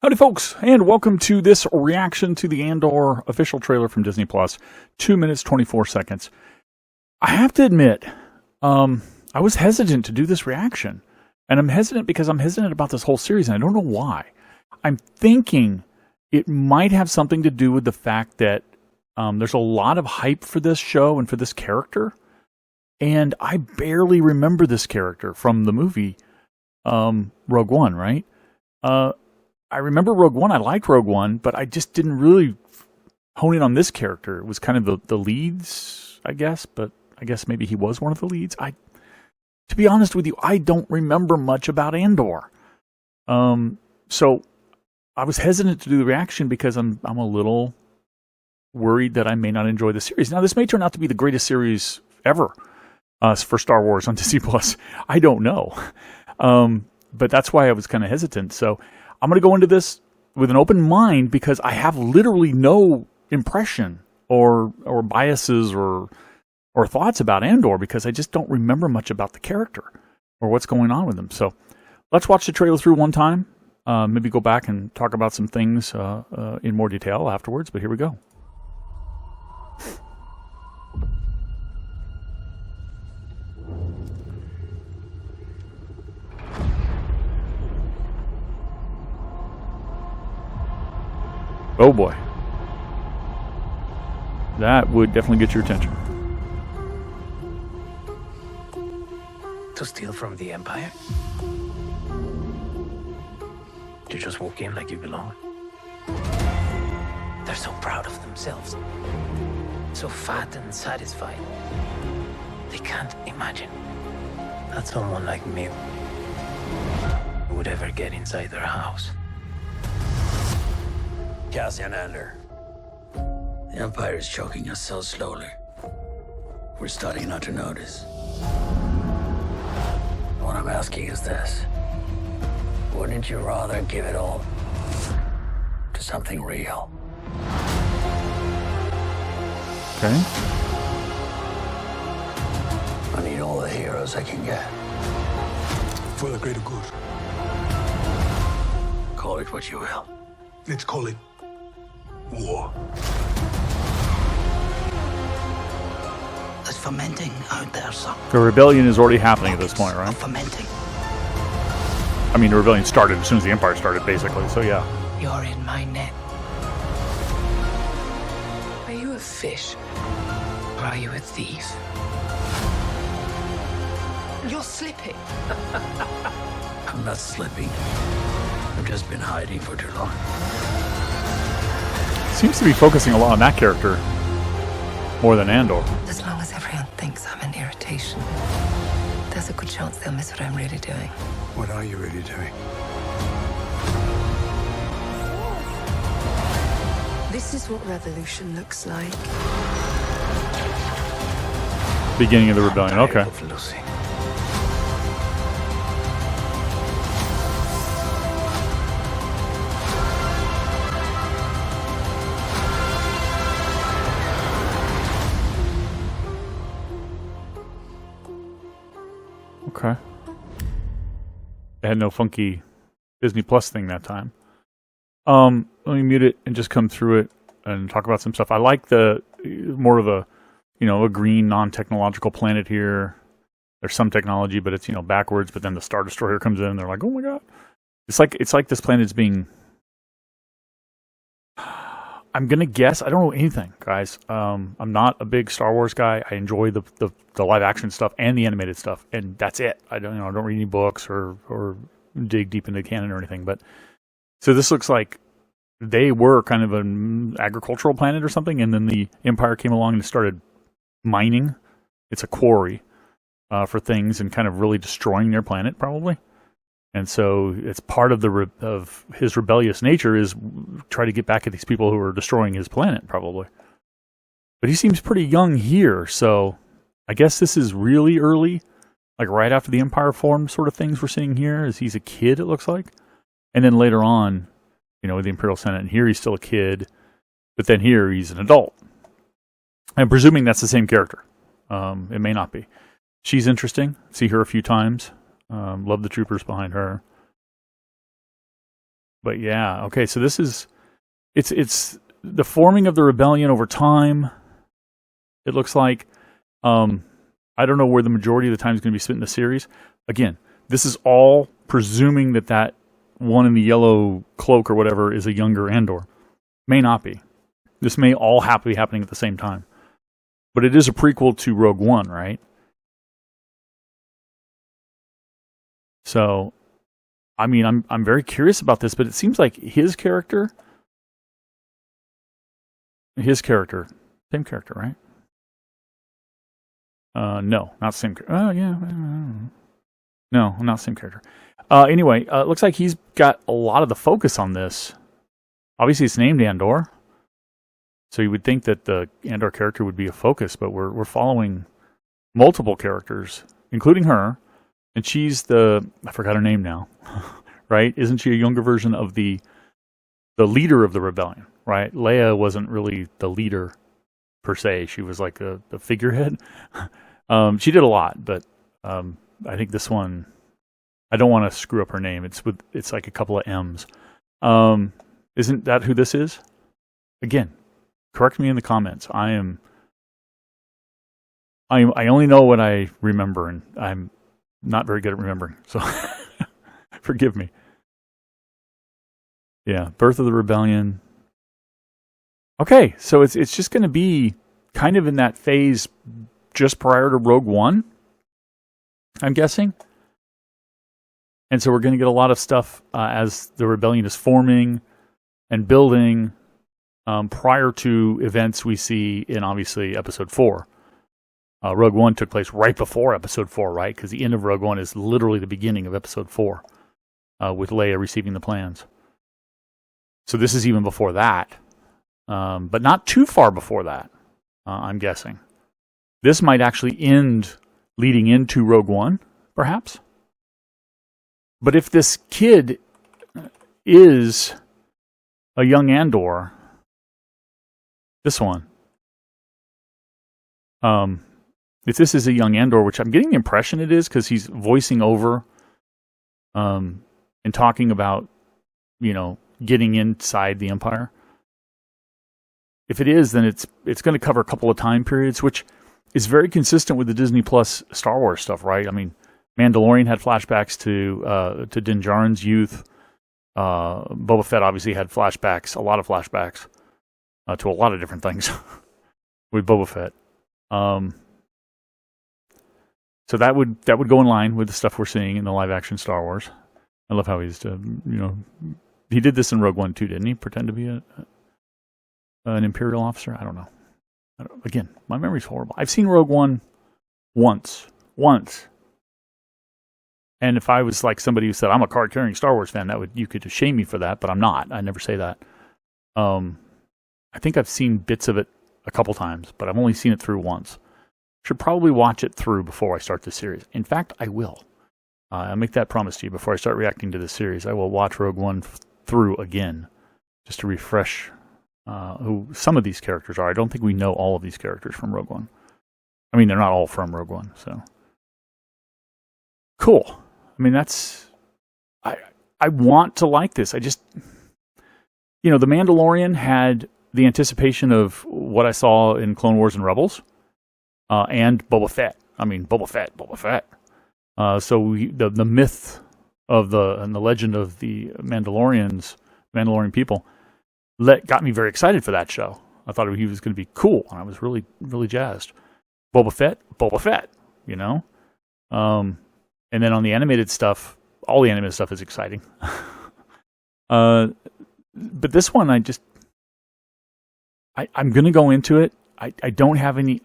Howdy, folks, and welcome to this reaction to the Andor official trailer from Disney Plus. 2 minutes, 24 seconds. I have to admit, I was hesitant to do this reaction. And I'm hesitant because I'm hesitant about this whole series, and I don't know why. I'm thinking it might have something to do with the fact that there's a lot of hype for this show and for this character. And I barely remember this character from the movie Rogue One, right? I remember Rogue One. I liked Rogue One, but I just didn't really hone in on this character. It was kind of the leads, I guess, but I guess maybe he was one of the leads. To be honest with you, I don't remember much about Andor. So I was hesitant to do the reaction because I'm a little worried that I may not enjoy the series. Now, this may turn out to be the greatest series ever for Star Wars on Disney Plus. I don't know. But that's why I was kind of hesitant. So I'm going to go into this with an open mind because I have literally no impression or biases or thoughts about Andor because I just don't remember much about the character or what's going on with him. So let's watch the trailer through one time. Maybe go back and talk about some things in more detail afterwards, but here we go. Oh boy. That would definitely get your attention. To steal from the Empire? To just walk in like you belong? They're so proud of themselves. So fat and satisfied. They can't imagine that someone like me would ever get inside their house. Cassian Andor. The Empire is choking us so slowly. We're starting not to notice. What I'm asking is this. Wouldn't you rather give it all to something real? Okay. I need all the heroes I can get. For the greater good. Call it what you will. Let's call it war. There's fermenting out there, son. The rebellion is already happening at this point, right? Fermenting. I mean, the rebellion started as soon as the Empire started, basically, so yeah. You're in my net. Are you a fish? Or are you a thief? You're slipping. I'm not slipping. I've just been hiding for too long. Seems to be focusing a lot on that character more than Andor. As long as everyone thinks I'm an irritation, there's a good chance they'll miss what I'm really doing. What are you really doing? This is what revolution looks like. Beginning of the rebellion, okay. Of losing. Okay. They had no funky Disney Plus thing that time. Let me mute it and just come through it and talk about some stuff. I like the more of a, a green non-technological planet here. There's some technology, but it's, backwards, but then the Star Destroyer comes in and they're like, "Oh my god." It's like this planet's being, I'm going to guess, I don't know anything, guys. I'm not a big Star Wars guy. I enjoy the live action stuff and the animated stuff, and that's it. I don't read any books or dig deep into canon or anything. But so this looks like they were kind of an agricultural planet or something, and then the Empire came along and started mining. It's a quarry for things and kind of really destroying their planet, probably. And so it's part of of his rebellious nature is try to get back at these people who are destroying his planet, probably. But he seems pretty young here, so I guess this is really early, like right after the Empire formed sort of things we're seeing here, as he's a kid, it looks like. And then later on, with the Imperial Senate, and here he's still a kid, but then here he's an adult. I'm presuming that's the same character. It may not be. She's interesting. See her a few times. Love the troopers behind her. But yeah, okay. So this is it's the forming of the rebellion over time. It looks like. I don't know where the majority of the time is going to be spent in the series. Again, this is all presuming that one in the yellow cloak or whatever is a younger Andor. May not be. This may all be happening at the same time. But it is a prequel to Rogue One, right? So, I mean, I'm very curious about this, but it seems like his character, same character, right? No, not the same character. Oh, yeah. No, not the same character. Anyway, it looks like he's got a lot of the focus on this. Obviously, it's named Andor. So you would think that the Andor character would be a focus, but we're following multiple characters, including her. And she's I forgot her name now, right? Isn't she a younger version of the leader of the rebellion, right? Leia wasn't really the leader per se. She was like the figurehead. She did a lot, but I think this one, I don't want to screw up her name. It's like a couple of M's. Isn't that who this is? Again, correct me in the comments. I only know what I remember, and I'm not very good at remembering. So forgive me. Yeah, Birth of the Rebellion. Okay, so it's just going to be kind of in that phase just prior to Rogue One, I'm guessing. And so we're going to get a lot of stuff as the rebellion is forming and building prior to events we see in, obviously, Episode 4. Rogue One took place right before Episode 4, right? Because the end of Rogue One is literally the beginning of Episode 4 with Leia receiving the plans. So this is even before that. But not too far before that, I'm guessing. This might actually end leading into Rogue One, perhaps. But if this kid is a young Andor, this one, if this is a young Andor, which I'm getting the impression it is because he's voicing over and talking about, getting inside the Empire. If it is, then it's going to cover a couple of time periods, which is very consistent with the Disney Plus Star Wars stuff, right? I mean, Mandalorian had flashbacks to Din Djarin's youth. Boba Fett obviously had flashbacks, a lot of flashbacks to a lot of different things with Boba Fett. So that would go in line with the stuff we're seeing in the live action Star Wars. I love how he's he did this in Rogue One too, didn't he? Pretend to be an Imperial officer? I don't know. Again, my memory's horrible. I've seen Rogue One once. And if I was like somebody who said, I'm a card-carrying Star Wars fan, you could shame me for that, but I'm not. I never say that. I think I've seen bits of it a couple times, but I've only seen it through once. Should probably watch it through before I start this series. In fact, I will. I'll make that promise to you. Before I start reacting to this series, I will watch Rogue One through again, just to refresh who some of these characters are. I don't think we know all of these characters from Rogue One. I mean, they're not all from Rogue One, so. Cool. I mean, I want to like this. I just, The Mandalorian had the anticipation of what I saw in Clone Wars and Rebels, and Boba Fett. I mean, Boba Fett. So the myth of and the legend of the Mandalorian people, got me very excited for that show. I thought he was going to be cool, and I was really, really jazzed. Boba Fett, And then on the animated stuff, all the animated stuff is exciting. But this one, I'm going to go into it. I don't have any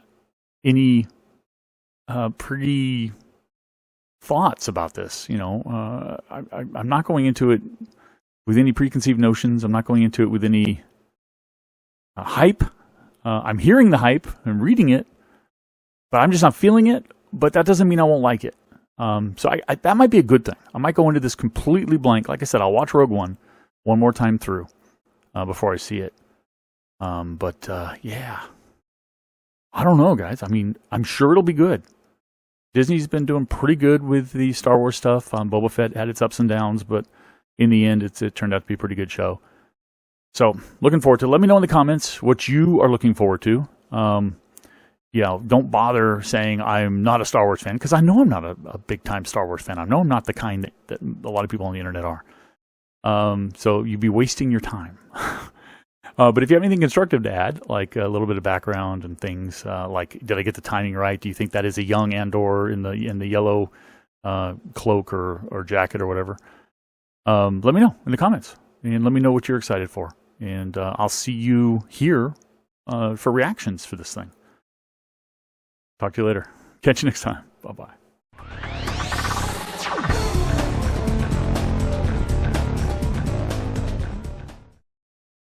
pretty thoughts about this. I'm not going into it with any preconceived notions. I'm not going into it with any hype. I'm hearing the hype. I'm reading it, but I'm just not feeling it. But that doesn't mean I won't like it. So that might be a good thing. I might go into this completely blank. Like I said, I'll watch Rogue One more time through before I see it. Yeah. I don't know, guys. I mean, I'm sure it'll be good. Disney's been doing pretty good with the Star Wars stuff. Boba Fett had its ups and downs, but in the end, it turned out to be a pretty good show. So looking forward to it. Let me know in the comments what you are looking forward to. Don't bother saying I'm not a Star Wars fan, because I know I'm not a big-time Star Wars fan. I know I'm not the kind that a lot of people on the internet are. So you'd be wasting your time. But if you have anything constructive to add, like a little bit of background and things, like did I get the timing right? Do you think that is a young Andor in the yellow cloak or jacket or whatever? Let me know in the comments, and let me know what you're excited for. And I'll see you here for reactions for this thing. Talk to you later. Catch you next time. Bye-bye.